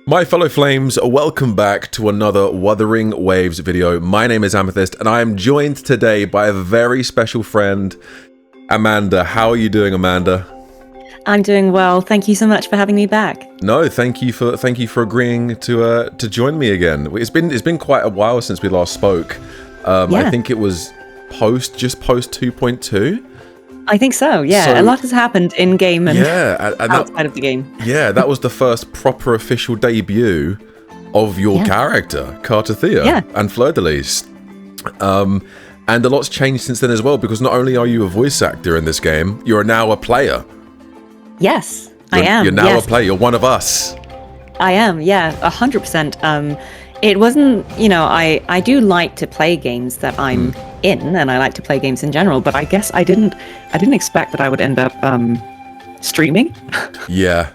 My fellow flames, welcome back to another Wuthering Waves video. My name is Amethyst and I am joined today by a very special friend, Amanda. How are you doing, Amanda? I'm doing well. Thank you so much for having me back. No, thank you for agreeing to join me again. It's been quite a while since we last spoke. I think it was just post 2.2. I think so, yeah. So, a lot has happened in-game and, and outside of the game. Yeah, that was the first proper official debut of your character, Kartathea, and Fleur-de-Lis. And a lot's changed since then as well, because not only are you a voice actor in this game, you're now a player. Yes, I am. You're now a player. You're one of us. I am, yeah, 100%. It wasn't, I do like to play games that I'm in, and I like to play games in general, but I guess I didn't expect that I would end up streaming. Yeah.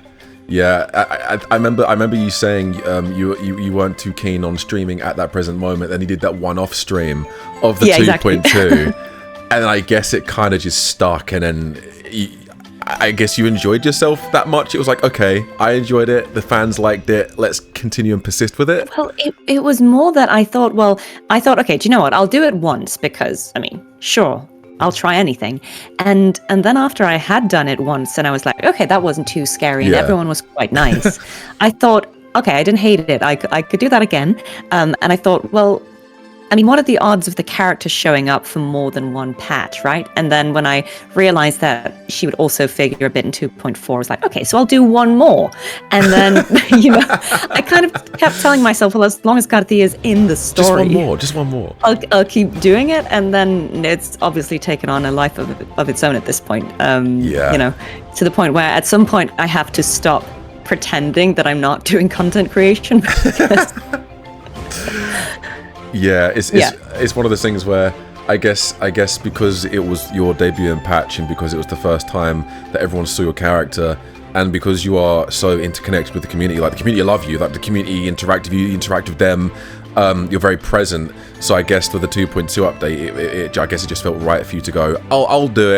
I remember you saying you weren't too keen on streaming at that present moment, and you did that one-off stream of the 2.2, exactly. And I guess it kind of just stuck, and then I guess you enjoyed yourself that much. It was like, okay, I enjoyed it. The fans liked it. Let's continue and persist with it. Well, it was more that I thought, okay, do you know what? I'll do it once because, sure, I'll try anything. And then after I had done it once and I was like, okay, that wasn't too scary and everyone was quite nice. I thought, okay, I didn't hate it. I could do that again. And I thought, well, what are the odds of the character showing up for more than one patch, right? And then when I realized that she would also figure a bit in 2.4, I was like, okay, so I'll do one more. And then, I kind of kept telling myself, well, as long as Kartathea is in the story. Just one more. I'll keep doing it. And then it's obviously taken on a life of its own at this point. To the point where at some point I have to stop pretending that I'm not doing content creation. Yeah, it's one of those things where I guess because it was your debut in patch and because it was the first time that everyone saw your character, and because you are so interconnected with the community, like the community love you, like the community interact with you, interact with them, you're very present. So I guess with the 2.2 update, I guess it just felt right for you to go, I'll do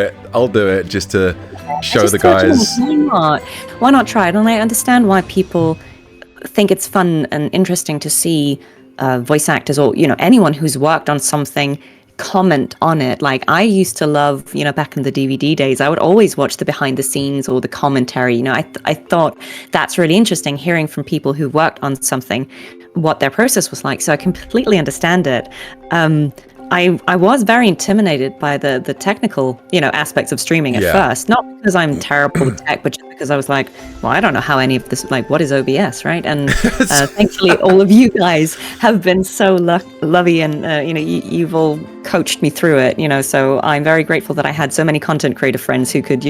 it just to show the guys. Why not try it? And I understand why people think it's fun and interesting to see voice actors or anyone who's worked on something comment on it. Like I used to love, back in the DVD days, I would always watch the behind the scenes or the commentary. I thought that's really interesting, hearing from people who worked on something what their process was like. So I completely understand it. I was very intimidated by the technical, aspects of streaming at first. Not because I'm terrible with tech, but just because I was like, well, I don't know how any of this, like, what is OBS, right? And thankfully, all of you guys have been so lovely, and you've all coached me through it. So I'm very grateful that I had so many content creator friends who could,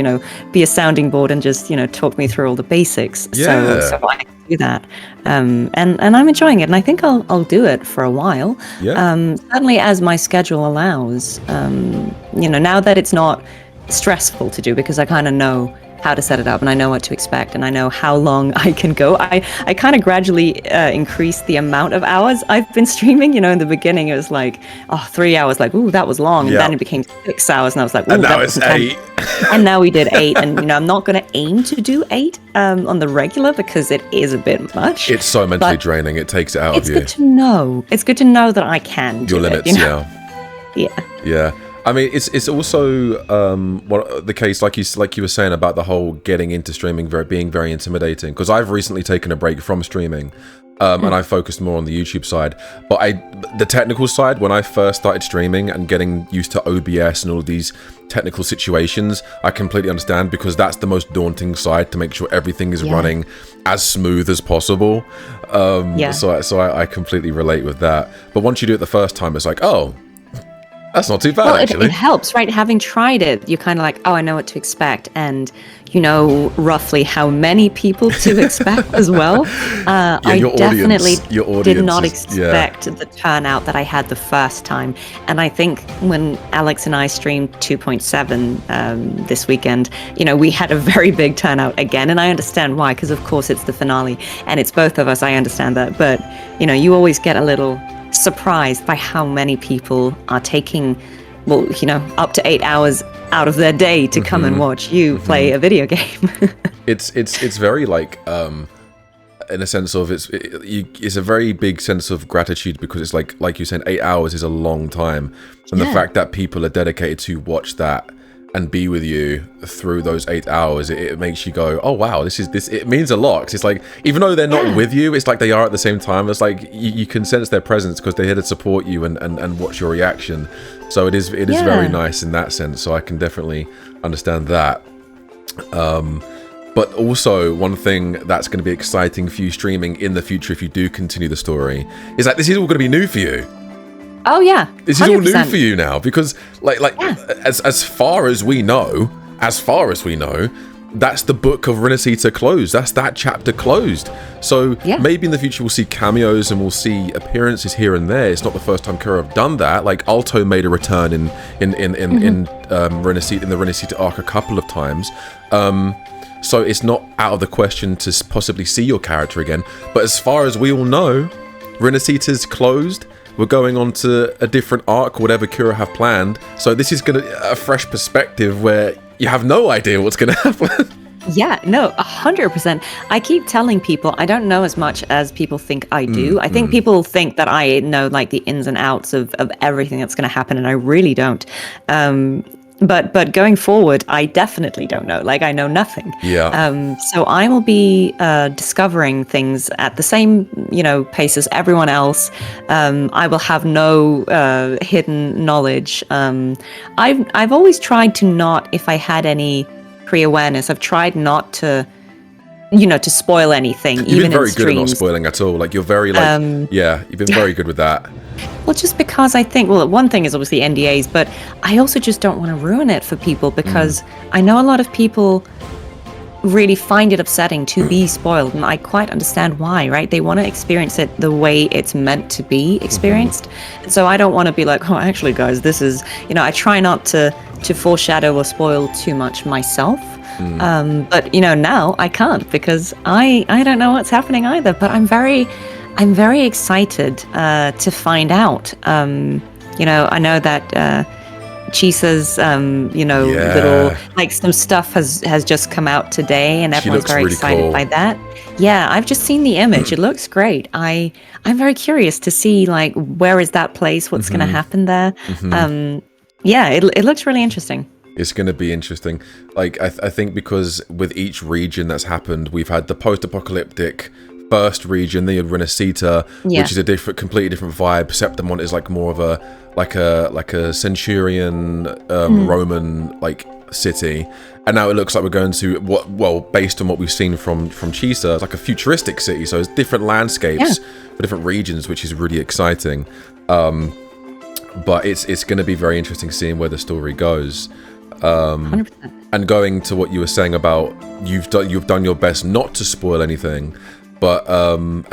be a sounding board and just, talk me through all the basics. Yeah. So I do that, and I'm enjoying it, and I think I'll do it for a while. Certainly as my schedule allows. Now that it's not stressful to do, because I kind of know how to set it up and I know what to expect and I know how long I can go. I kind of gradually increased the amount of hours I've been streaming. In the beginning it was like 3 hours, like, ooh, that was long, and then it became 6 hours and I was like, ooh, and now it's 8. And now we did 8, and I'm not going to aim to do 8 on the regular because it is a bit much. It's so mentally draining. It takes it out of you. It's good to know that I can do your limits. Yeah. It's also the case, like you were saying about the whole getting into streaming being very intimidating, because I've recently taken a break from streaming, and I focused more on the YouTube side. But the technical side, when I first started streaming and getting used to OBS and all of these technical situations, I completely understand, because that's the most daunting side, to make sure everything is running as smooth as possible. So I completely relate with that. But once you do it the first time, it's like, oh, that's not too bad, actually. It helps, right? Having tried it, you're kind of like, I know what to expect, and you know roughly how many people to expect as well. I definitely did not expect the turnout that I had the first time. And I think when Alex and I streamed 2.7 this weekend, we had a very big turnout again, and I understand why, because of course it's the finale, and it's both of us, I understand that. But, you always get a little surprised by how many people are taking, up to 8 hours out of their day to come and watch you play a video game. It's very like in a sense of it's a very big sense of gratitude, because it's like you're saying, 8 hours is a long time, and the fact that people are dedicated to watch that and be with you through those 8 hours, it makes you go, oh wow, this it means a lot. 'Cause it's like, even though they're not with you, it's like they are at the same time. It's like you can sense their presence because they're here to support you and watch your reaction. So it is very nice in that sense. So I can definitely understand that. But also, one thing that's going to be exciting for you streaming in the future, if you do continue the story, is that this is all going to be new for you. Oh yeah, 100%. This is all new for you now, because as far as we know, that's the book of Renacita closed. That's that chapter closed. So maybe in the future we'll see cameos and we'll see appearances here and there. It's not the first time Kira have done that. Like Alto made a return in Renacita, in the Renacita arc a couple of times. So it's not out of the question to possibly see your character again. But as far as we all know, Renacita's closed. We're going on to a different arc, whatever Kira have planned. So this is going to a fresh perspective where you have no idea what's going to happen. Yeah, no, 100%. I keep telling people I don't know as much as people think I do. I think people think that I know like the ins and outs of everything that's going to happen, and I really don't. But going forward, I definitely don't know. Like, I know nothing. Yeah. So I will be discovering things at the same, pace as everyone else. I will have no hidden knowledge. I've always tried to not, if I had any pre-awareness, I've tried not to, to spoil anything. You've even been very in good at not streams. spoiling at all. Like, you're very you've been very good with that. Well, just because I think, one thing is obviously NDAs, but I also just don't want to ruin it for people, because I know a lot of people really find it upsetting to be spoiled, and I quite understand why, right? They want to experience it the way it's meant to be experienced. And so I don't want to be like, oh, actually, guys, this is, I try not to foreshadow or spoil too much myself. But, now I can't, because I don't know what's happening either, but I'm very excited to find out. I know that Chisa's, little, like, some stuff has just come out today, and everyone's very really excited cool. by that. Yeah, I've just seen the image. It looks great. I'm very curious to see, like, where is that place? What's going to happen there? It looks really interesting. It's going to be interesting. Like, I think because with each region that's happened, we've had the post-apocalyptic first region, the Renacita, which is a completely different vibe. Septimont is like more of a centurion Roman like city, and now it looks like we're going to based on what we've seen from Chisa, it's like a futuristic city. So it's different landscapes for different regions, which is really exciting. But it's going to be very interesting seeing where the story goes. 100%. And going to what you were saying about you've done your best not to spoil anything. But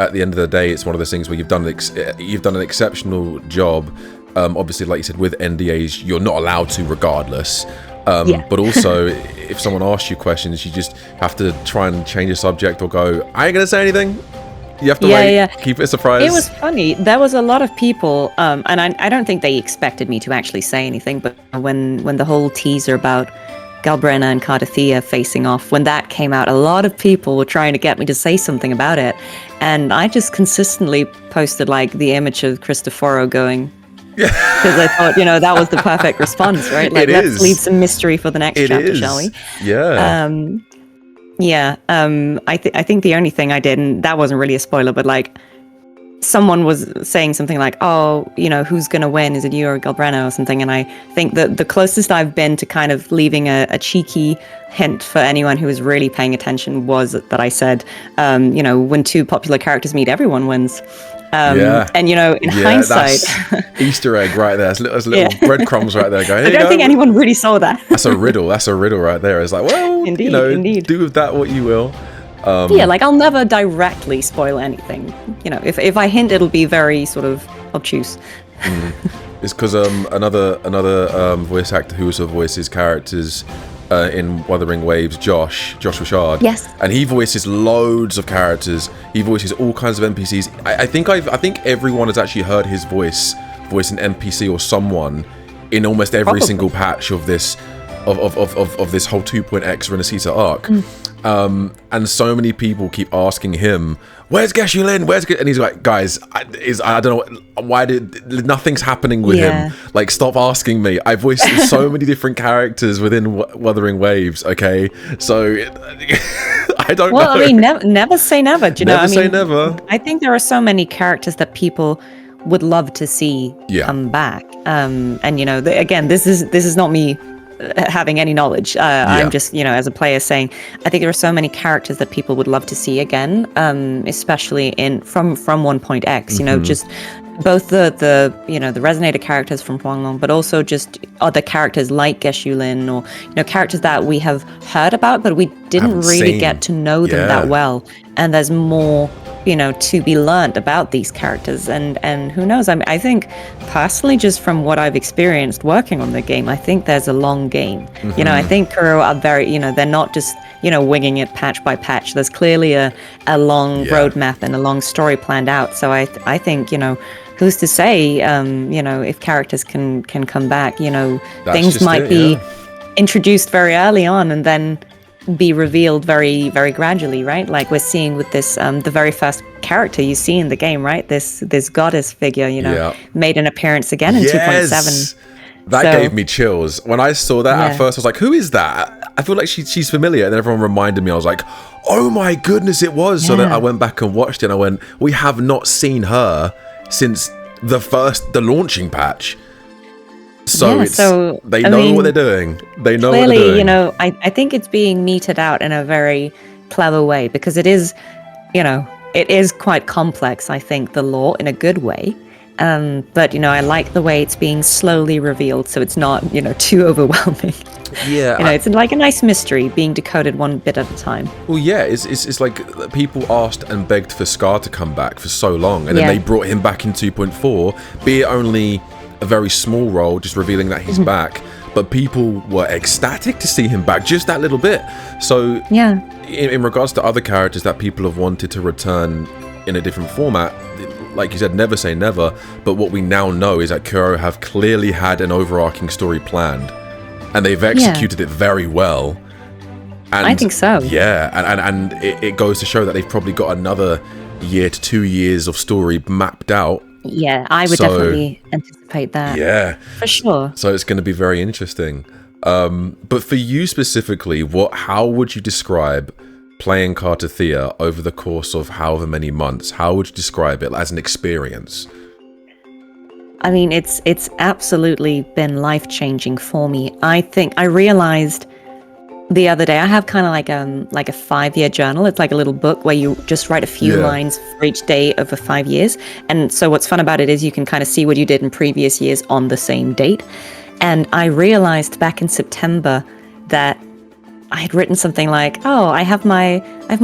at the end of the day, it's one of those things where you've done an exceptional job. Obviously, like you said, with NDAs, you're not allowed to, regardless. But also, if someone asks you questions, you just have to try and change the subject or go, I ain't gonna say anything. You have to wait, keep it a surprise. It was funny. There was a lot of people, and I don't think they expected me to actually say anything, but when the whole teaser about Galbrena and Cardathia facing off, when that came out, a lot of people were trying to get me to say something about it, and I just consistently posted like the image of Cristoforo going, because I thought, that was the perfect response, right? Like, let's leave some mystery for the next chapter, shall we? I think the only thing I did, and that wasn't really a spoiler, but like, someone was saying something like, oh, who's going to win? Is it you or Galbrena or something? And I think that the closest I've been to kind of leaving a cheeky hint for anyone who was really paying attention was that I said, when two popular characters meet, everyone wins. And, in hindsight... That's Easter egg right there. There's little breadcrumbs right there going, I don't think anyone really saw that. That's a riddle. That's a riddle right there. It's like, well, indeed. Do with that what you will. Like, I'll never directly spoil anything. If I hint, it'll be very sort of obtuse. It's because another voice actor who also voices characters in Wuthering Waves, Josh Richard. Yes. And he voices loads of characters. He voices all kinds of NPCs. I think everyone has actually heard his voice an NPC or someone in almost every single patch of this of this whole 2.x Renacita arc. And so many people keep asking him, "Where's Geshu Lin? And he's like, "Guys, I don't know why nothing's happening with him. Like, stop asking me. I voiced so many different characters within Wuthering Waves. Okay, so I don't know. Well, I mean, never say never. Do you know? Never say never. I think there are so many characters that people would love to see come back. And you know, again, this is not me having any knowledge. I'm just, you know, as a player saying, I think there are so many characters that people would love to see again, especially from 1.x, you know, just both the you know, the Resonator characters from Huanglong, but also just other characters like Geshu Lin, or, you know, characters that we have heard about, but we didn't really get to know them that well. And there's more, you know, to be learned about these characters, and who knows? I mean, I think personally, just from what I've experienced working on the game, I think there's a long game. You know, I think Kuro are very, you know, they're not just, you know, winging it patch by patch. There's clearly a long roadmap and a long story planned out. So I think, you know, who's to say, you know, if characters can come back, you know, things might be introduced very early on and then be revealed very, very gradually, right? Like we're seeing with this, the very first character you see in the game, right? This goddess figure, you know, made an appearance again in 2.7. That gave me chills. When I saw that at first, I was like, who is that? I feel like she's familiar. And then everyone reminded me, I was like, oh my goodness, it was. So then I went back and watched it and I went, we have not seen her since the launching patch. So they know what they're doing. They know clearly, what they're doing. You know, I think it's being meted out in a very clever way, because it is, you know, it is quite complex, I think, the lore in a good way. But, you know, I like the way it's being slowly revealed, so it's not, you know, too overwhelming. Yeah. You know, it's like a nice mystery being decoded one bit at a time. Well, yeah, it's like people asked and begged for Scar to come back for so long, and then they brought him back in 2.4, be it only a very small role, just revealing that he's back, but people were ecstatic to see him back just that little bit. So in regards to other characters that people have wanted to return in a different format, like you said, never say never, but what we now know is that Kuro have clearly had an overarching story planned, and they've executed it very well. And I think so. Yeah, and it goes to show that they've probably got another year to 2 years of story mapped out. Yeah, I would definitely anticipate that. Yeah. For sure. So it's going to be very interesting. But for you specifically, how would you describe playing Kartathea over the course of however many months? How would you describe it as an experience? I mean, it's absolutely been life-changing for me. I think I realized the other day, I have kind of like a 5-year journal. It's like a little book where you just write a few lines for each day over 5 years. And so what's fun about it is you can kind of see what you did in previous years on the same date. And I realized back in September that I had written something like, "Oh, I have my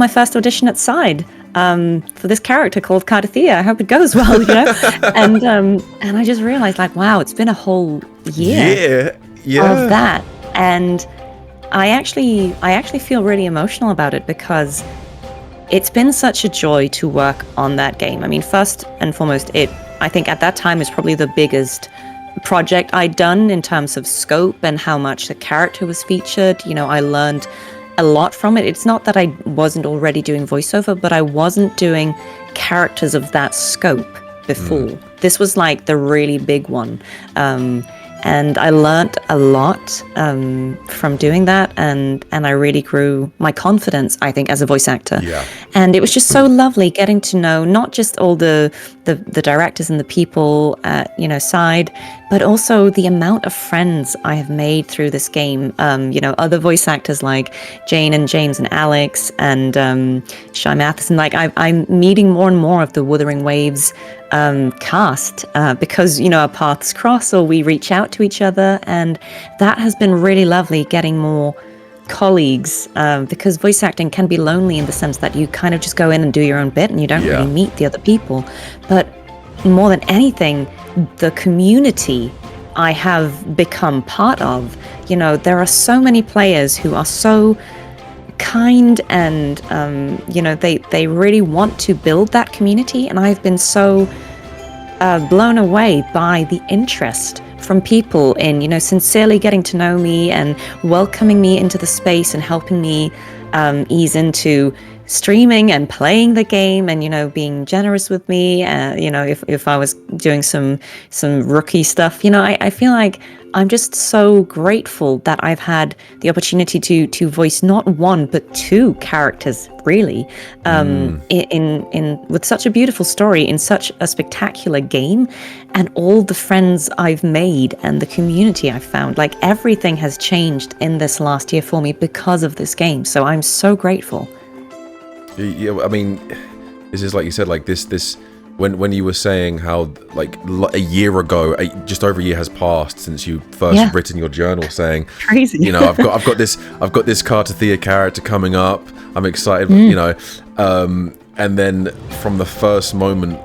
first audition at Side for this character called Kartathea. I hope it goes well," you know. And I just realized, like, wow, it's been a whole year of that. And I actually feel really emotional about it, because it's been such a joy to work on that game. I mean, first and foremost, I think at that time is probably the biggest project I'd done in terms of scope and how much the character was featured. You know, I learned a lot from it. It's not that I wasn't already doing voiceover, but I wasn't doing characters of that scope before. This was like the really big one. And I learned a lot from doing that, and I really grew my confidence, I think, as a voice actor. Yeah. And it was just so lovely getting to know not just all the directors and the people at, you know, Side, but also the amount of friends I have made through this game. You know, other voice actors like Jane and James and Alex and Shai Matheson. Like I'm meeting more and more of the Wuthering Waves cast because, you know, our paths cross or we reach out to each other, and that has been really lovely, getting more colleagues, because voice acting can be lonely in the sense that you kind of just go in and do your own bit and you don't really meet the other people. But more than anything, the community I have become part of, you know, there are so many players who are so kind, and you know, they really want to build that community, and I've been so blown away by the interest from people in, you know, sincerely getting to know me and welcoming me into the space and helping me ease into streaming and playing the game, and being generous with me, if I was doing some rookie stuff. I feel like I'm just so grateful that I've had the opportunity to voice not one but two characters, really, in with such a beautiful story, in such a spectacular game, and all the friends I've made and the community I've found. Like, everything has changed in this last year for me because of this game. So I'm so grateful. Yeah, I mean, this is like you said, like this when you were saying how like a year ago, just over a year has passed since you first written your journal, saying, crazy. I've got this Carter Thea character coming up. I'm excited, and then from the first moment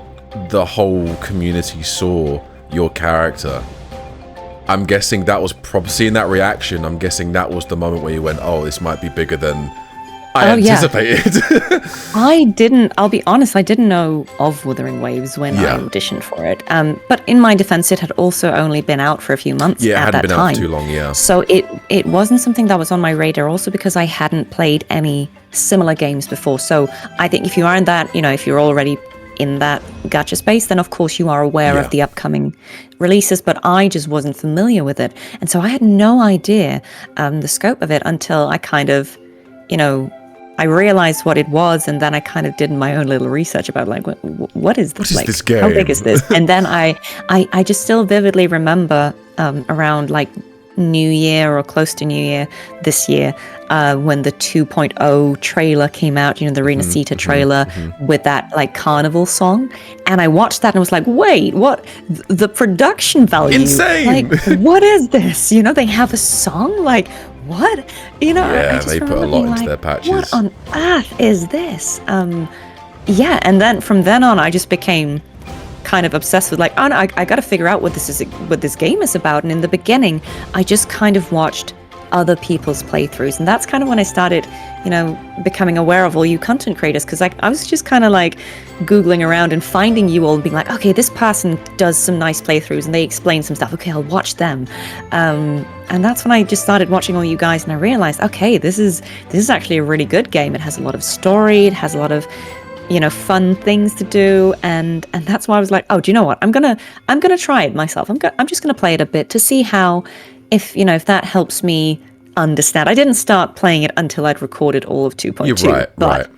the whole community saw your character, I'm guessing that was seeing that reaction. I'm guessing that was the moment where you went, "Oh, this might be bigger than I anticipated." I'll be honest, I didn't know of Wuthering Waves when I auditioned for it. But in my defense, it had also only been out for a few months at that time. Yeah, it hadn't been out for too long, So it wasn't something that was on my radar, also because I hadn't played any similar games before. So I think if you are in that, if you're already in that gacha space, then of course you are aware of the upcoming releases, but I just wasn't familiar with it. And so I had no idea the scope of it until I kind of, I realized what it was, and then I kind of did my own little research about like what is this, like this game? How big is this? And then I just still vividly remember around like New Year or close to New Year this year, when the 2.0 trailer came out, the Renacita trailer with that like carnival song, and I watched that and was like, wait, what? The production value, insane! Like, what is this? They have a song, like, what? I just they put a lot into their patches. What on earth is this? And then from then on, I just became kind of obsessed with like, oh no, I got to figure out what this game is about. And in the beginning, I just kind of watched other people's playthroughs, and that's kind of when I started, becoming aware of all you content creators, because I was just kind of like googling around and finding you all and being like, okay, this person does some nice playthroughs and they explain some stuff. Okay, I'll watch them. And that's when I just started watching all you guys, and I realized, okay, this is actually a really good game. It has a lot of story. It has a lot of fun things to do, and that's why I was like, oh, do you know what? I'm gonna try it myself. I'm just gonna play it a bit to see how, if that helps me understand. I didn't start playing it until I'd recorded all of 2.2, but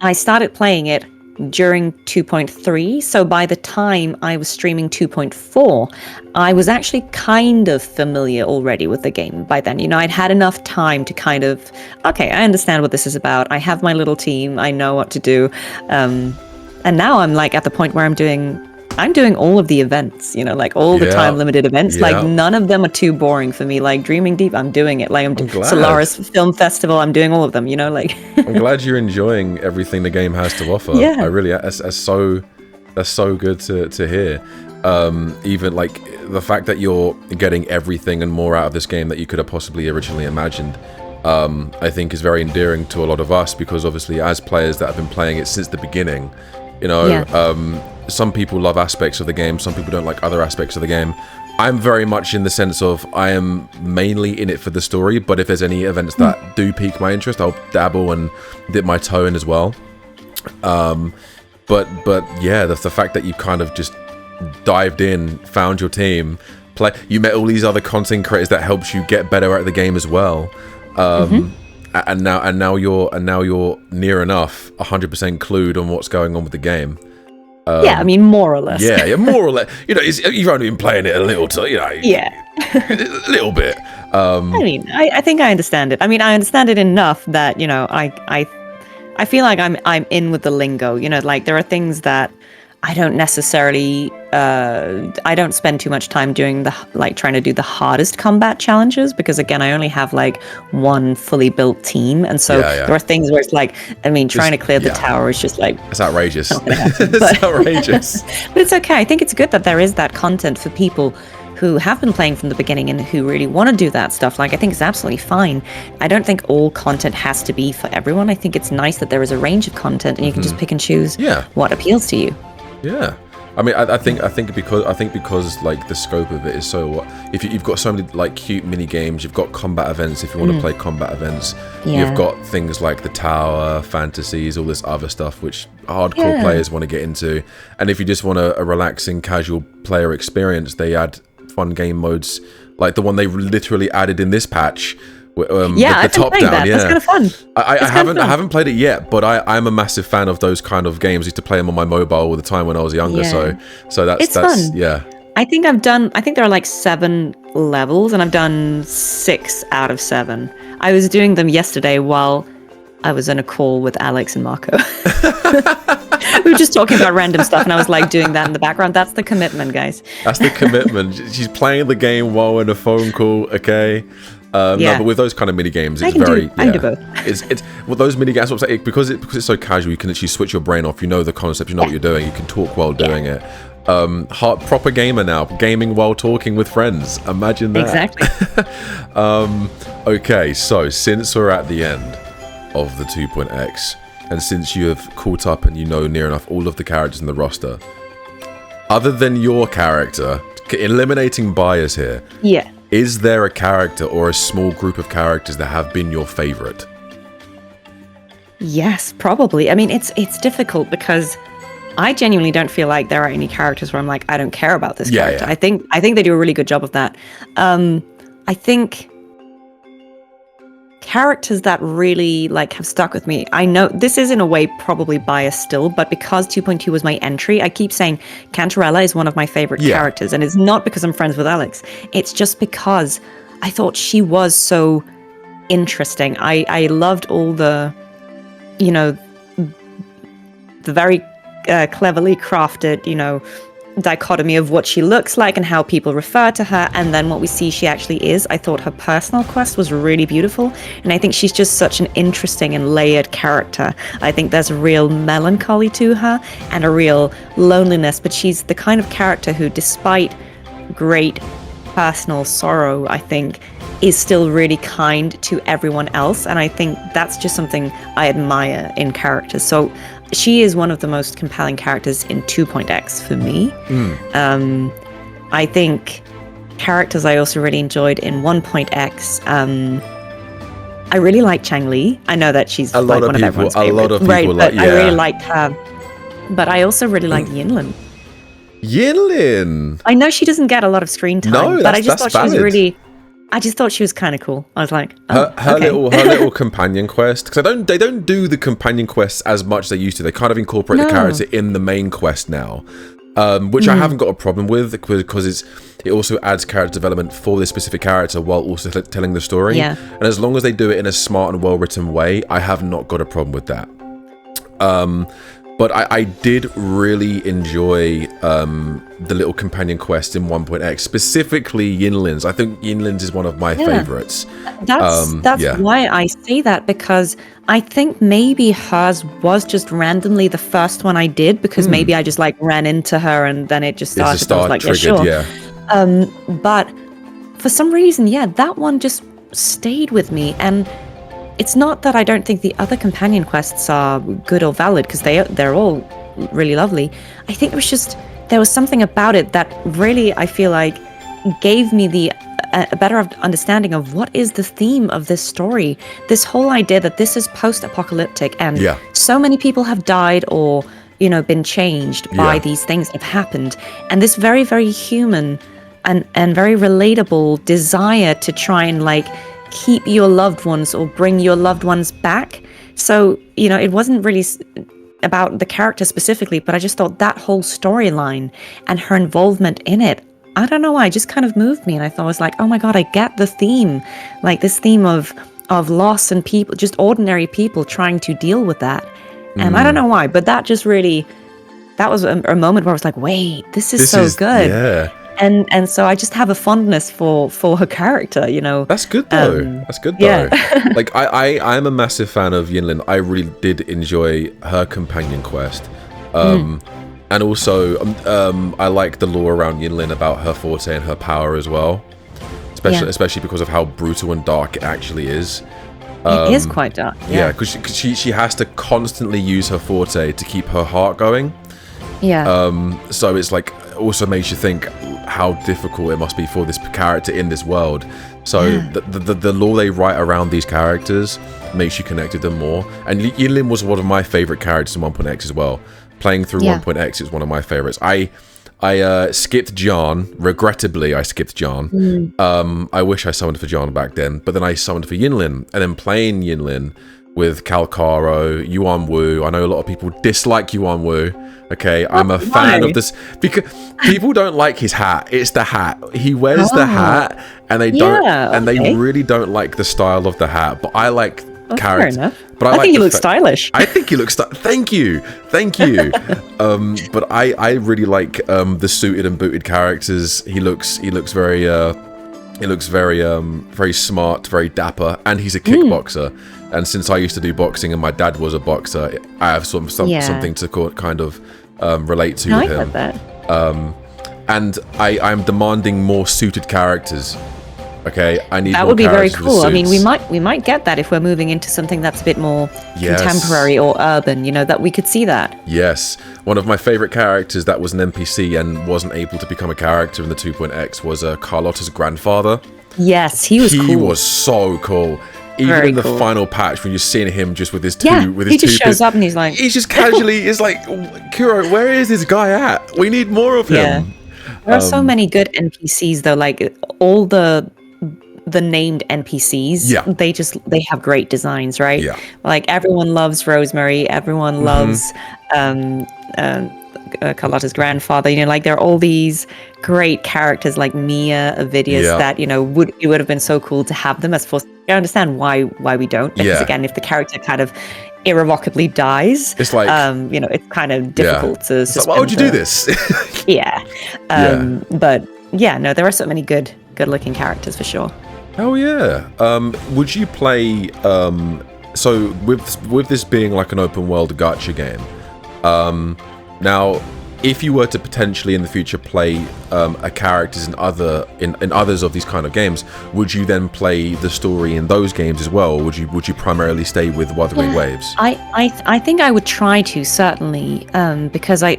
I started playing it during 2.3. So by the time I was streaming 2.4, I was actually kind of familiar already with the game by then. I'd had enough time to kind of, okay, I understand what this is about. I have my little team. I know what to do. And now I'm like at the point where I'm doing all of the events, like all the time limited events. Like none of them are too boring for me. Like Dreaming Deep, I'm doing it. Like I'm doing Solaris Film Festival, I'm doing all of them, like. I'm glad you're enjoying everything the game has to offer. I really, that's so good to hear. Even like the fact that you're getting everything and more out of this game that you could have possibly originally imagined, I think is very endearing to a lot of us, because obviously as players that have been playing it since the beginning, some people love aspects of the game, some people don't like other aspects of the game. I'm very much in the sense of I am mainly in it for the story, but if there's any events that do pique my interest, I'll dabble and dip my toe in as well. But yeah, the fact that you kind of just dived in, found your team, you met all these other content creators that helps you get better at the game as well. And now you're near enough 100% clued on what's going on with the game. I mean, more or less. Yeah, more or less. You've only been playing it a little, a little bit. I mean, I think I understand it. I mean, I understand it enough that I feel like I'm in with the lingo. Like there are things that I don't necessarily. I don't spend too much time doing trying to do the hardest combat challenges, because again, I only have like one fully built team, and so there are things where it's like, I mean, trying to clear the tower is just like, it's outrageous. It's outrageous. But it's okay. I think it's good that there is that content for people who have been playing from the beginning and who really want to do that stuff. Like, I think it's absolutely fine. I don't think all content has to be for everyone. I think it's nice that there is a range of content and you can just pick and choose what appeals to you. Yeah. I mean, I think because like the scope of it is so. If you've got so many like cute mini games, you've got combat events. If you want to play combat events, you've got things like the tower, fantasies, all this other stuff which hardcore players want to get into. And if you just want a relaxing, casual player experience, they add fun game modes like the one they literally added in this patch. The top down. That. That's kind of fun. I haven't played it yet, but I'm a massive fan of those kind of games. I used to play them on my mobile all the time when I was younger. So that's fun. Yeah. I think there are like 7 levels, and I've done 6 out of 7. I was doing them yesterday while I was on a call with Alex and Marco. We were just talking about random stuff, and I was like doing that in the background. That's the commitment, guys. That's the commitment. She's playing the game while in a phone call. Okay. No, but with those kind of mini games, it's very. I can do both. It's with those mini games. What I'm saying, because it's so casual, you can actually switch your brain off. You know the concept. You know what you're doing. You can talk while doing it. Proper gamer now, gaming while talking with friends. Imagine that. Exactly. Okay, so since we're at the end of the 2.x, and since you have caught up and you know near enough all of the characters in the roster, other than your character, eliminating bias here. Yeah. Is there a character or a small group of characters that have been your favorite? Yes, probably. I mean, it's difficult because I genuinely don't feel like there are any characters where I'm like, I don't care about this character. Yeah. I think they do a really good job of that. I think characters that really like have stuck with me. I know this is in a way probably biased still, but because 2.2 was my entry, I keep saying Cantarella is one of my favorite characters, and it's not because I'm friends with Alex. It's just because I thought she was so interesting. I loved all the, the very cleverly crafted, dichotomy of what she looks like and how people refer to her, and then what we see she actually is. I thought her personal quest was really beautiful, and I think she's just such an interesting and layered character. I think there's a real melancholy to her and a real loneliness, but she's the kind of character who, despite great personal sorrow, I think is still really kind to everyone else, and I think that's just something I admire in characters. So she is one of the most compelling characters in 2.x for me. I think characters I also really enjoyed in 1.x, I really like Chang Li. I know that she's one of everyone's favorite. A lot of people like, I really liked her. But I also really liked Yinlin. Yinlin! I know she doesn't get a lot of screen time, but I just thought she was kind of cool. I was like, her little companion quest, because they don't do the companion quests as much as they used to. They kind of incorporate the character in the main quest now, which I haven't got a problem with, because it also adds character development for this specific character while also telling the story. Yeah. And as long as they do it in a smart and well-written way, I have not got a problem with that. But I did really enjoy the little companion quest in 1.x, specifically Yinlin's. I think Yinlin's is one of my favorites. That's why I say that, because I think maybe hers was just randomly the first one I did, because maybe I just like ran into her and then it just started. I was like, triggered, yeah, sure. But for some reason, that one just stayed with me. And it's not that I don't think the other companion quests are good or valid, because they're all really lovely. I think it was just, there was something about it that really, I feel like, gave me a better understanding of what is the theme of this story. This whole idea that this is post-apocalyptic and so many people have died or, been changed by these things that have happened. And this very, very human and very relatable desire to try and keep your loved ones or bring your loved ones back. So, it wasn't really about the character specifically, but I just thought that whole storyline and her involvement in it, I don't know why, it just kind of moved me. And I thought, I was like, oh my God, I get the theme, this theme of loss and people, just ordinary people trying to deal with that. And I don't know why, but that just really, that was a moment where I was like, wait, this is so good. Yeah. And so I just have a fondness for her character, That's good though. That's good though. Yeah. I'm a massive fan of Yinlin. I really did enjoy her companion quest. And also, I like the lore around Yinlin about her forte and her power as well. Especially because of how brutal and dark it actually is. It is quite dark. Yeah, because she has to constantly use her forte to keep her heart going. Yeah. So it's like also makes you think how difficult it must be for this character in this world. So the lore they write around these characters makes you connect with them more. And Yinlin was one of my favorite characters in 1.x as well. Playing through 1.x is one of my favorites. I skipped John. Regrettably, I skipped John. I wish I summoned for John back then, but then I summoned for Yinlin, and then playing Yinlin with Calcaro, Yuan Wu. I know a lot of people dislike Yuan Wu. Okay, I'm a fan of this because people don't like his hat. It's the hat. He wears the hat, and they don't, and they really don't like the style of the hat. But I like character. But I think he looks stylish. I think he looks thank you. But I really like the suited and booted characters. He looks very very smart, very dapper, and he's a kickboxer. And since I used to do boxing and my dad was a boxer, I have something to kind of relate to with him. And I'm demanding more suited characters. Okay, I need that more would be very characters with cool. I mean, suits. we might get that if we're moving into something that's a bit more contemporary or urban. You know, that we could see that. Yes, one of my favorite characters that was an NPC and wasn't able to become a character in the 2.x was Carlotta's grandfather. Yes, he was cool. He was so cool. Even Very in the cool. final patch, when you're seeing him just with his he just shows up and he's like, he's just casually, it's like, Kuro, where is this guy at? We need more of him. There are so many good NPCs though, like all the named NPCs, they have great designs, right? Yeah. Like everyone loves Rosemary, everyone loves Carlotta's grandfather. You know, like there are all these great characters like Mia, Avidius that it would have been so cool to have them as force. I understand why we don't, because again, if the character kind of irrevocably dies, it's like it's kind of difficult to suspend. Like, why would you do this? But no, there are so many good looking characters for sure. Oh yeah. Would you play so with this being like an open world gacha game, now if you were to potentially in the future play characters in others of these kind of games, would you then play the story in those games as well, or would you primarily stay with Wuthering Waves? I think I would try to, certainly, because I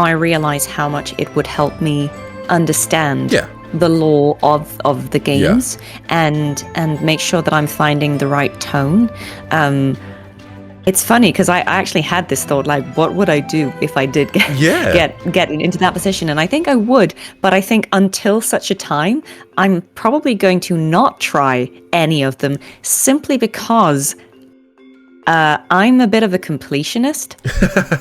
realize how much it would help me understand the lore of the games and make sure that I'm finding the right tone. It's funny because I actually had this thought, like, what would I do if I did get into that position? And I think I would, but I think until such a time, I'm probably going to not try any of them, simply because I'm a bit of a completionist,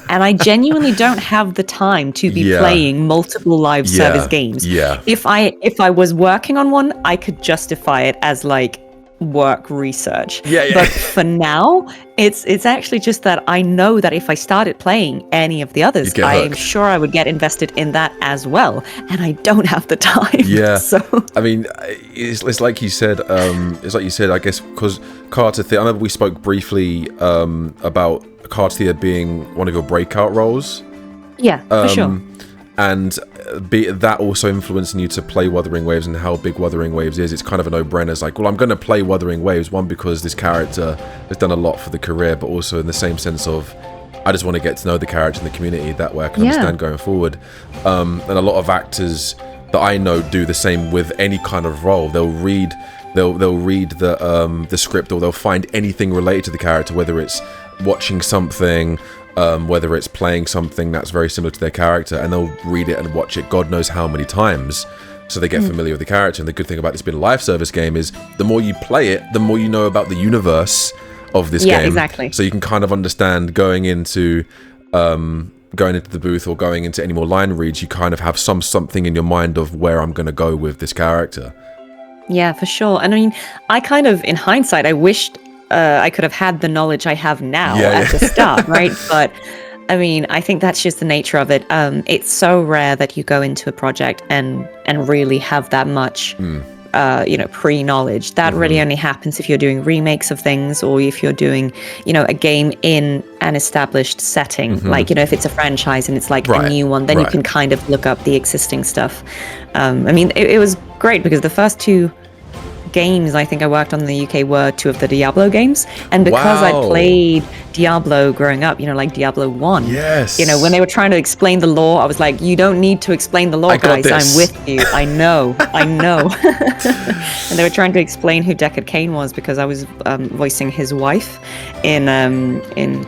and I genuinely don't have the time to be playing multiple live service games. If I was working on one, I could justify it as like work research. But for now, it's actually just that I know that if I started playing any of the others, I'm sure I would get invested in that as well, and I don't have the time. So I mean, it's like you said, I guess, because Carter Theater, I remember we spoke briefly about Carter Theater being one of your breakout roles. For sure. And that also influencing you to play Wuthering Waves and how big Wuthering Waves is. It's kind of a no-brainer. It's like, well, I'm going to play Wuthering Waves, one, because this character has done a lot for the career, but also in the same sense of, I just want to get to know the character and the community. That way I can understand going forward. And a lot of actors that I know do the same with any kind of role. They'll read the script, or they'll find anything related to the character, whether it's watching something, whether it's playing something that's very similar to their character, and they'll read it and watch it God knows how many times, so they get familiar with the character. And the good thing about this being a live service game is the more you play it, the more you know about the universe of this game. Exactly. So you can kind of understand going into the booth or going into any more line reads, you kind of have something in your mind of where I'm going to go with this character. Yeah, for sure. And I mean, I kind of, in hindsight, I wished I could have had the knowledge I have now at the start, right? But I mean, I think that's just the nature of it. It's so rare that you go into a project and really have that much, pre-knowledge. That really only happens if you're doing remakes of things, or if you're doing, a game in an established setting. Like, if it's a franchise and it's like a new one, then you can kind of look up the existing stuff. I mean, it was great because the first two games I think I worked on in the UK were 2 of the Diablo games. And because I Wow. played Diablo growing up, like Diablo 1. Yes. When they were trying to explain the lore, I was like, you don't need to explain the lore, I got guys. this. I'm with you. I know. And they were trying to explain who Deckard Cain was because I was voicing his wife in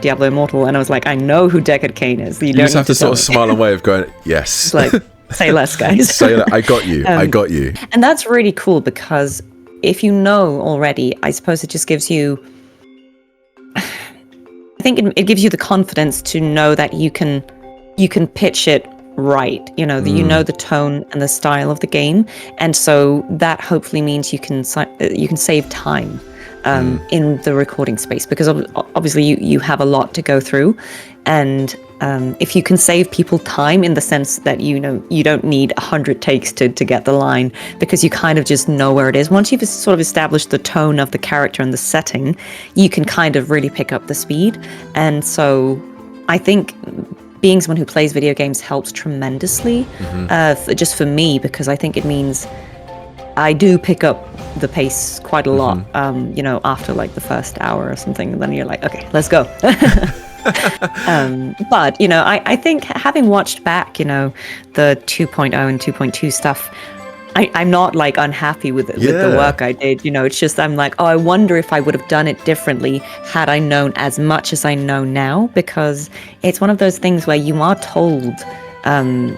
Diablo Immortal, and I was like, I know who Deckard Cain is. You don't just have to sort of smile and way of going, yes. It's like, say less, guys. Say that. I got you. I got you. And that's really cool because if you know already, I suppose it just gives you, I think it gives you the confidence to know that you can pitch it right, that you know the tone and the style of the game, and so that hopefully means you can save time in the recording space, because obviously you have a lot to go through, and if you can save people time in the sense that you don't need 100 takes to get the line, because you kind of just know where it is. Once you've sort of established the tone of the character and the setting, you can kind of really pick up the speed. And so I think being someone who plays video games helps tremendously, just for me, because I think it means I do pick up the pace quite a lot, after like the first hour or something, and then you're like, okay, let's go. But I think having watched back the 2.0 and 2.2 stuff, I'm not like unhappy with the work I did. It's just I'm like, oh, I wonder if I would have done it differently had I known as much as I know now, because it's one of those things where you are told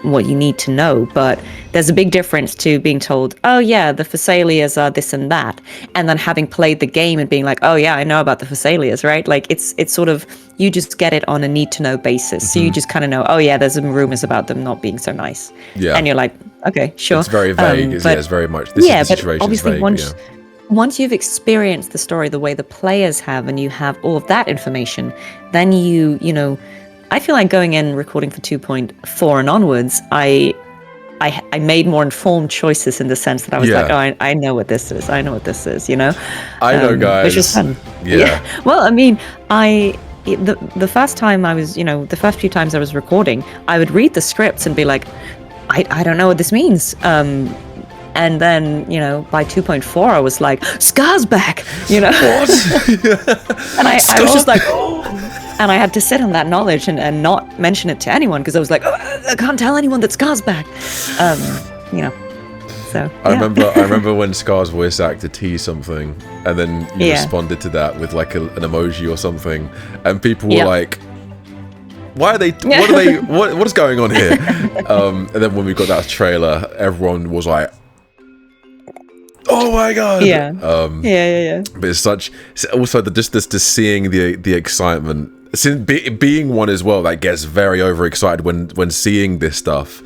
what you need to know, but there's a big difference to being told, oh yeah, the Phasalias are this and that, and then having played the game and being like, oh yeah, I know about the Phasalias, right? Like it's sort of, you just get it on a need to know basis. So you just kind of know, oh yeah, there's some rumors about them not being so nice. Yeah. And you're like, okay, sure. It's very vague. It's very much, this is the situation. But obviously vague, once you've experienced the story the way the players have, and you have all of that information, then I feel like going in recording for 2.4 and onwards, I made more informed choices in the sense that I was like, oh, I know what this is. I know what this is, I know, guys. Which is fun. Yeah. Well, I mean, the first time I was, the first few times I was recording, I would read the scripts and be like, I don't know what this means. And then, by 2.4, I was like, Scar's back, What? And I was just like, and I had to sit on that knowledge and not mention it to anyone, because I was like, oh, I can't tell anyone that Scar's back. So I remember when Scar's voice actor teased something, and then you responded to that with like an emoji or something, and people were like, why are they? What are they? What is going on here? And then when we got that trailer, everyone was like, oh my god! Yeah. But it's such. Also, just seeing the excitement, being one as well, that gets very overexcited when seeing this stuff.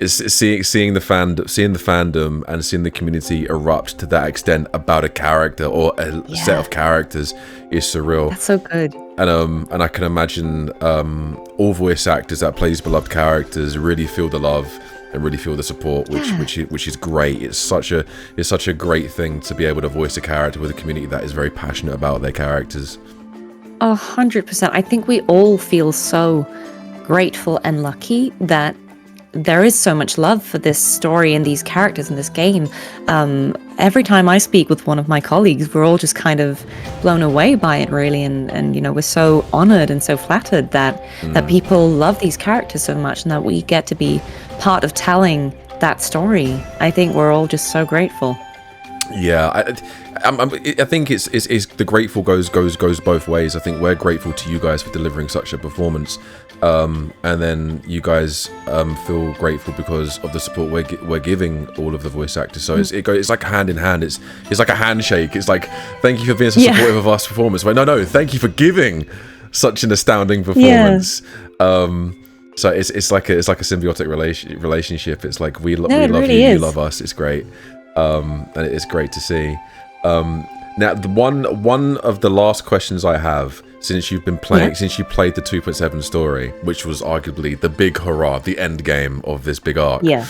Is seeing the fandom and seeing the community erupt to that extent about a character or a set of characters is surreal. That's so good. And I can imagine all voice actors that play these beloved characters really feel the love and really feel the support, which is great. It's such a great thing to be able to voice a character with a community that is very passionate about their characters. 100%. I think we all feel so grateful and lucky that there is so much love for this story and these characters in this game. Every time I speak with one of my colleagues, we're all just kind of blown away by it, really, and we're so honored and so flattered that people love these characters so much, and that we get to be part of telling that story. I think we're all just so grateful. Yeah, I think it's the grateful goes both ways. I think we're grateful to you guys for delivering such a performance, and then you guys feel grateful because of the support we're giving all of the voice actors. So it's like hand in hand. It's like a handshake. It's like, thank you for being so supportive of us performance. But no, thank you for giving such an astounding performance. So it's like a symbiotic relationship. It's like we love really you, you love us. It's great. And it is great to see. Now, one of the last questions I have, since you've been playing, since you played the 2.7 story, which was arguably the big hurrah, the end game of this big arc. Yeah.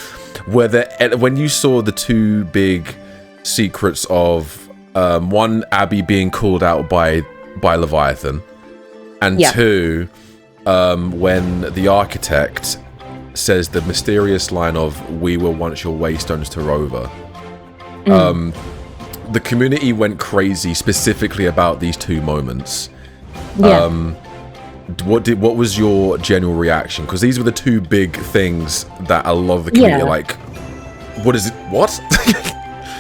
When you saw the two big secrets of one, Abby being called out by Leviathan, and two, when the architect says the mysterious line of "We were once your waystones to Rover." The community went crazy specifically about these two moments. Yeah. What was your general reaction? Because these were the two big things that a lot of the community are like, what is it? What?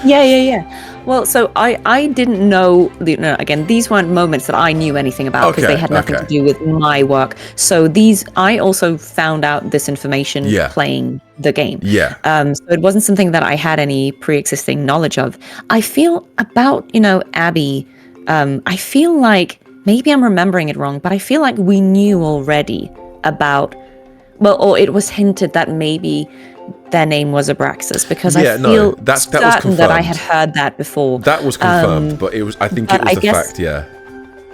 Yeah. Well, so I didn't know, again, these weren't moments that I knew anything about because they had nothing to do with my work. So I also found out this information playing the game. Yeah. So it wasn't something that I had any pre-existing knowledge of. I feel about, Abby, I feel like, maybe I'm remembering it wrong, but I feel like we knew already about, or it was hinted that maybe their name was Abraxas, because I feel certain that I had heard that before. That was confirmed, but I think it was the fact,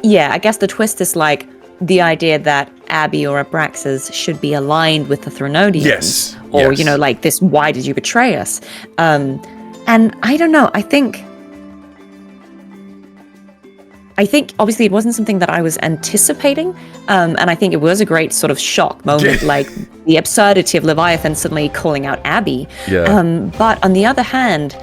Yeah, I guess the twist is like the idea that Abby or Abraxas should be aligned with the Threnodians. Yes. Or, like this, why did you betray us? And I don't know, I think obviously it wasn't something that I was anticipating, and I think it was a great sort of shock moment, like the absurdity of Leviathan suddenly calling out Abby. But on the other hand,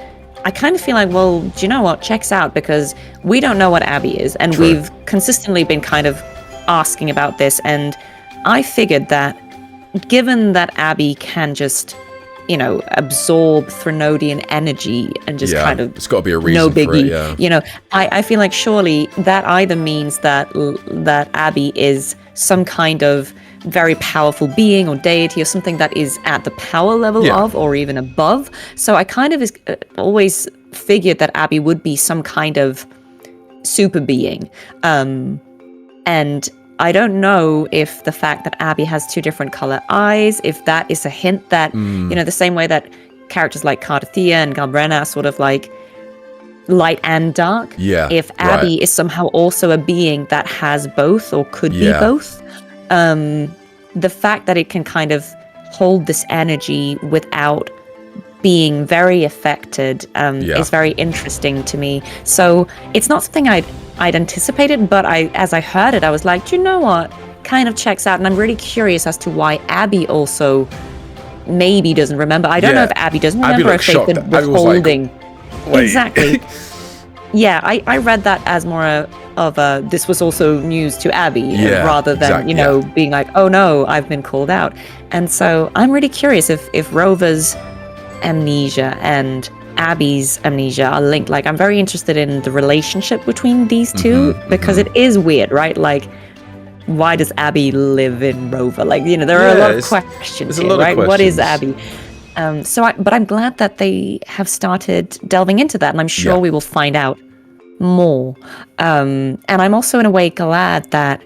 I kind of feel like, well, do you know what? Checks out, because we don't know what Abby is, and we've consistently been kind of asking about this, and I figured that given that Abby can just absorb Threnodian energy and just kind of, it's got to be a reason no biggie. For it, I feel like surely that either means that Abby is some kind of very powerful being or deity or something that is at the power level of, or even above. So I kind of always figured that Abby would be some kind of super being, and I don't know if the fact that Abby has two different color eyes, if that is a hint that, the same way that characters like Cardathea and Galbrena are sort of like light and dark. Yeah. If Abby is somehow also a being that has both or could be both. The fact that it can kind of hold this energy without being very affected is very interesting to me. So it's not something I'd anticipated, but as I heard it, I was like, do you know what? Kind of checks out, and I'm really curious as to why Abby also maybe doesn't remember. I don't know if Abby doesn't remember, or if they've been withholding. Like, exactly. Yeah, I read that as more of a, this was also news to Abby, rather than, being like, oh no, I've been called out. And so I'm really curious if Rover's amnesia and Abby's amnesia are linked. Like, I'm very interested in the relationship between these two, because it is weird, right? Like, why does Abby live in Rover? Like, there are a lot of questions here, right? What is Abby? But I'm glad that they have started delving into that, and I'm sure we will find out more. And I'm also in a way glad that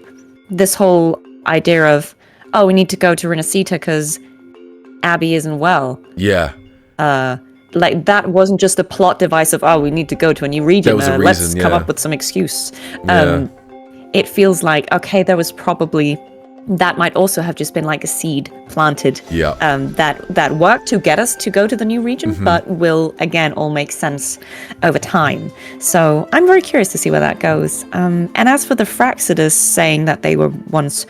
this whole idea of, oh, we need to go to Renacita because Abby isn't well. Yeah. Like, that wasn't just a plot device of, oh, we need to go to a new region. Let's come up with some excuse. It feels like, okay, there was probably, that might also have just been like a seed planted that worked to get us to go to the new region, but will, again, all make sense over time. So I'm very curious to see where that goes. And as for the Fraxidus saying that they were once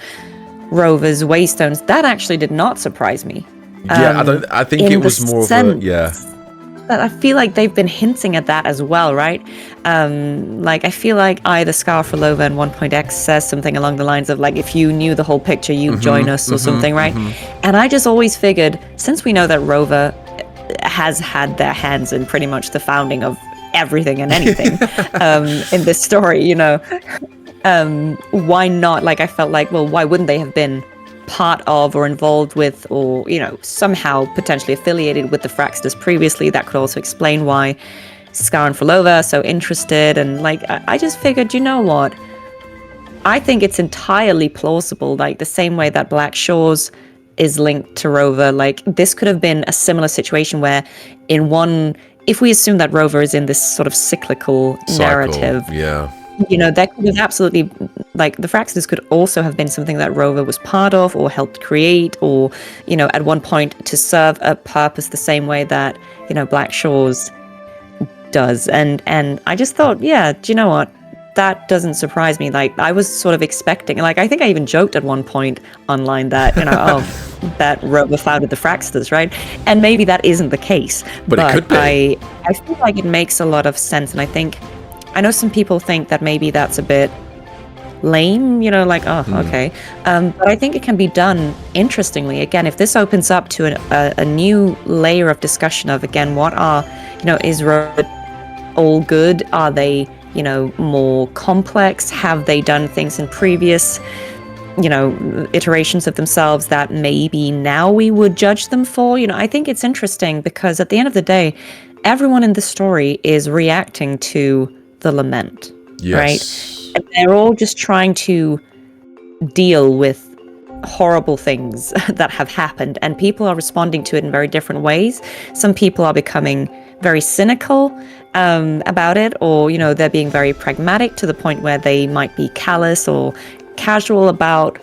Rover's Waystones, that actually did not surprise me. I think it was more of a, But I feel like they've been hinting at that as well, right? Like, I feel like either Scarfalova and 1.x says something along the lines of, like, if you knew the whole picture, you'd join us or something, right? And I just always figured, since we know that Rover has had their hands in pretty much the founding of everything and anything in this story, why not? Like, I felt like, well, why wouldn't they have been part of or involved with, or somehow potentially affiliated with the Fraxidus previously? That could also explain why Scar and Frolova are so interested. And like, I just figured, you know what, I think it's entirely plausible, like the same way that Black Shores is linked to Rover. Like, this could have been a similar situation where if we assume that Rover is in this sort of cyclical narrative, that could have absolutely, like, the Fraxidus could also have been something that Rover was part of or helped create, or, at one point to serve a purpose the same way that, Black Shores does. And I just thought, do you know what? that doesn't surprise me. Like, I was sort of expecting, like, I think I even joked at one point online that, that Rover founded the Fraxters, right? And maybe that isn't the case. But it could be. I feel like it makes a lot of sense. And I know some people think that maybe that's a bit lame, like, okay. But I think it can be done interestingly. Again, if this opens up to a new layer of discussion of, again, what are, is Rover all good? Are they, more complex? Have they done things in previous, iterations of themselves that maybe now we would judge them for? I think it's interesting because at the end of the day, everyone in the story is reacting to the lament, right? And they're all just trying to deal with horrible things that have happened, and people are responding to it in very different ways. Some people are becoming very cynical about it, or they're being very pragmatic to the point where they might be callous or casual about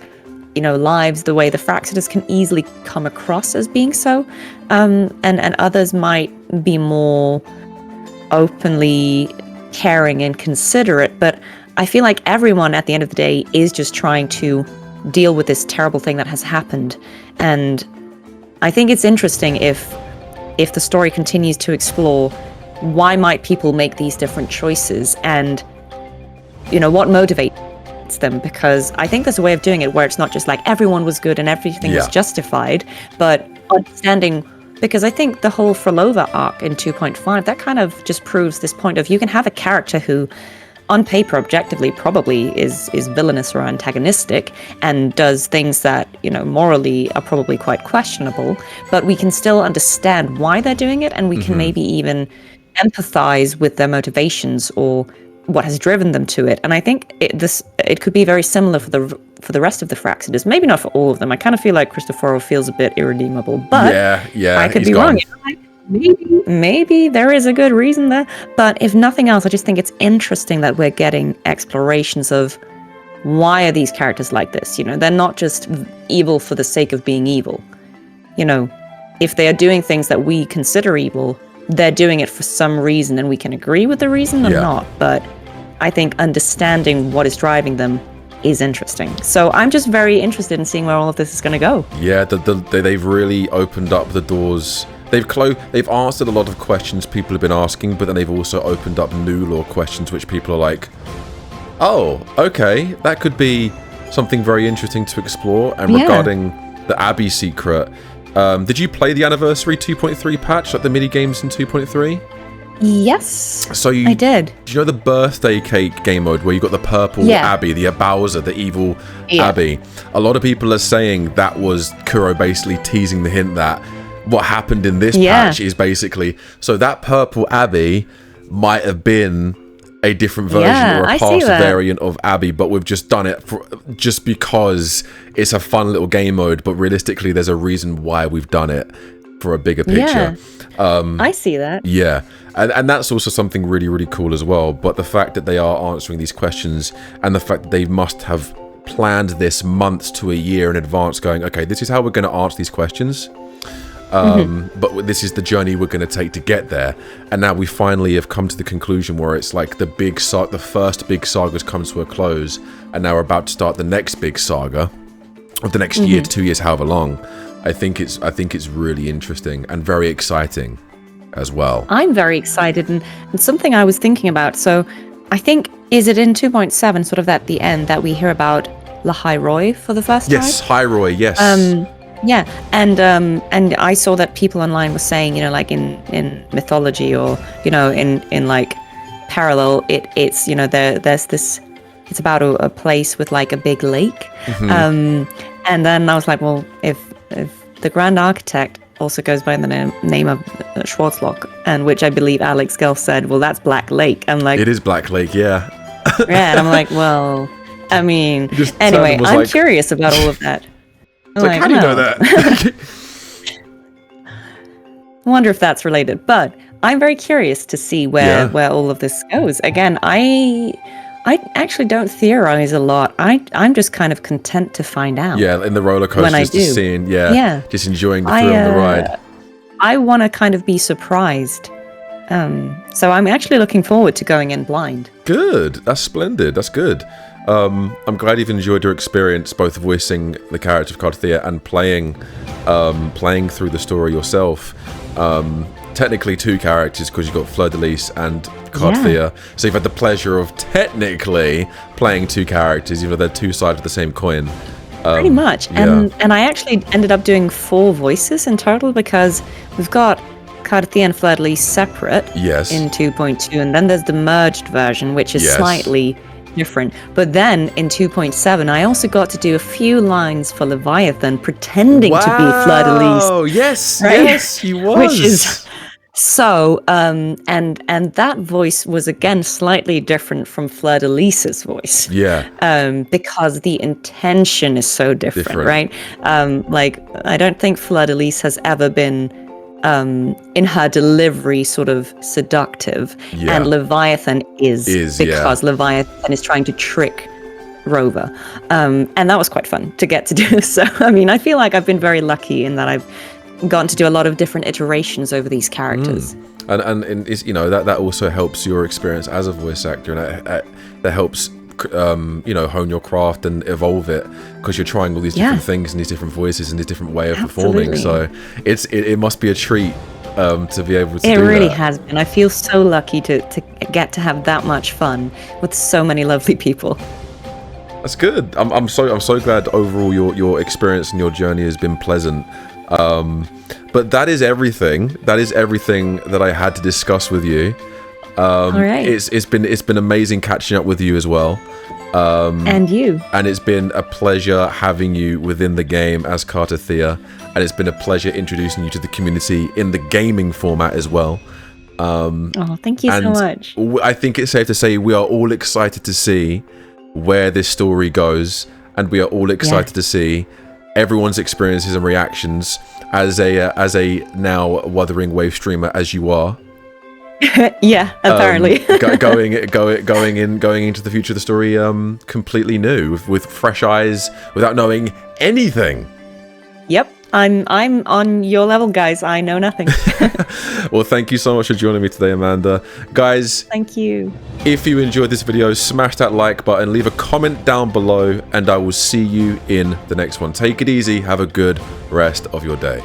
lives the way the Fraxiters can easily come across as being so, and others might be more openly caring and considerate. But I feel like everyone at the end of the day is just trying to deal with this terrible thing that has happened. And I think it's interesting if the story continues to explore why might people make these different choices, and what motivates them, because I think there's a way of doing it where it's not just like everyone was good and everything was justified, but understanding, because I think the whole Frolova arc in 2.5, that kind of just proves this point of, you can have a character who on paper objectively probably is villainous or antagonistic and does things that morally are probably quite questionable, but we can still understand why they're doing it, and we can maybe even empathize with their motivations or what has driven them to it. And I think it could be very similar for the rest of the Fraxiters. Maybe not for all of them. I kind of feel like Cristoforo feels a bit irredeemable, but I could be wrong. Maybe there is a good reason there, but if nothing else, I just think it's interesting that we're getting explorations of why are these characters like this. They're not just evil for the sake of being evil. If they are doing things that we consider evil, they're doing it for some reason, and we can agree with the reason or not. But I think understanding what is driving them is interesting. So I'm just very interested in seeing where all of this is going to go. Yeah, they've really opened up the doors. They've answered a lot of questions people have been asking, but then they've also opened up new lore questions, which people are like, oh, okay, that could be something very interesting to explore. And regarding the Abby secret, did you play the Anniversary 2.3 patch, like the mini games in 2.3? Yes, so I did. Do you know the birthday cake game mode where you got the purple Abby, the Bowser, the evil Abby? A lot of people are saying that was Kuro basically teasing the hint that what happened in this patch is basically, so that purple Abby might have been a different version or a past variant of Abby, but we've just done it just because it's a fun little game mode, but realistically there's a reason why we've done it for a bigger picture. I see that. Yeah, and that's also something really, really cool as well. But the fact that they are answering these questions, and the fact that they must have planned this months to a year in advance, going, okay, this is how we're going to answer these questions. But this is the journey we're going to take to get there. And now we finally have come to the conclusion where it's like the first big saga's come to a close, and now we're about to start the next big saga of the next year to 2 years, however long. I think it's really interesting and very exciting as well. I'm very excited, and something I was thinking about. So I think, is it in 2.7, sort of at the end, that we hear about Lahairoi for the first time? Yes, Hairoi, yes. Yeah, and I saw that people online were saying, like in mythology or in like parallel, it's there's this, it's about a place with like a big lake, and then I was like, well, if the Grand Architect also goes by the name of Schwarzloch, and which I believe Alex Gelf said, well, that's Black Lake. I'm like, it is Black Lake, yeah. Yeah, and I'm like, well, I mean, anyway, I'm curious about all of that. It's like, how do you know that? I wonder if that's related, but I'm very curious to see where all of this goes. Again, I actually don't theorize a lot. I'm just kind of content to find out. Yeah, in the roller coaster, just seeing, just enjoying the thrill of the ride. I want to kind of be surprised. So I'm actually looking forward to going in blind. Good. That's splendid. That's good. I'm glad you've enjoyed your experience, both voicing the character of Cardothea and playing through the story yourself. Technically 2 characters, because you've got Fleur de Lis and Cardothea. So you've had the pleasure of technically playing 2 characters, even though they're 2 sides of the same coin. Pretty much. And I actually ended up doing 4 voices in total, because we've got Cardothea and Fleur de Lis separate in 2.2, and then there's the merged version, which is slightly different. But then in 2.7, I also got to do a few lines for Leviathan, pretending to be Fleur de Lis. Oh, yes, right? yes, he was. Which is so, and that voice was again slightly different from Fleur de Lis's voice. Yeah. Because the intention is so different. Right? Like, I don't think Fleur de Lis has ever been in her delivery sort of seductive, and Leviathan is because Leviathan is trying to trick Rover, and that was quite fun to get to do. So I mean, I feel like I've been very lucky in that I've gotten to do a lot of different iterations over these characters. And it's, you know, that also helps your experience as a voice actor, and that helps you know, hone your craft and evolve it, because you're trying all these different things and these different voices and this different way of performing. So it must be a treat to be able to do that. It really has been. I feel so lucky to get to have that much fun with so many lovely people. That's good. I'm so glad overall your experience and your journey has been pleasant. But that is everything. That is everything that I had to discuss with you. All right. It's been amazing catching up with you as well. And you. And it's been a pleasure having you within the game as Cardothea, and it's been a pleasure introducing you to the community in the gaming format as well. Oh, thank you so much. I think it's safe to say we are all excited to see where this story goes, and we are all excited to see everyone's experiences and reactions as a now Wuthering Wave streamer as you are. Apparently. going into the future of the story completely new, with fresh eyes, without knowing anything. Yep. I'm on your level, guys. I know nothing. Well, thank you so much for joining me today, Amanda. Guys, thank you. If you enjoyed this video, smash that like button, leave a comment down below, and I will see you in the next one. Take it easy. Have a good rest of your day.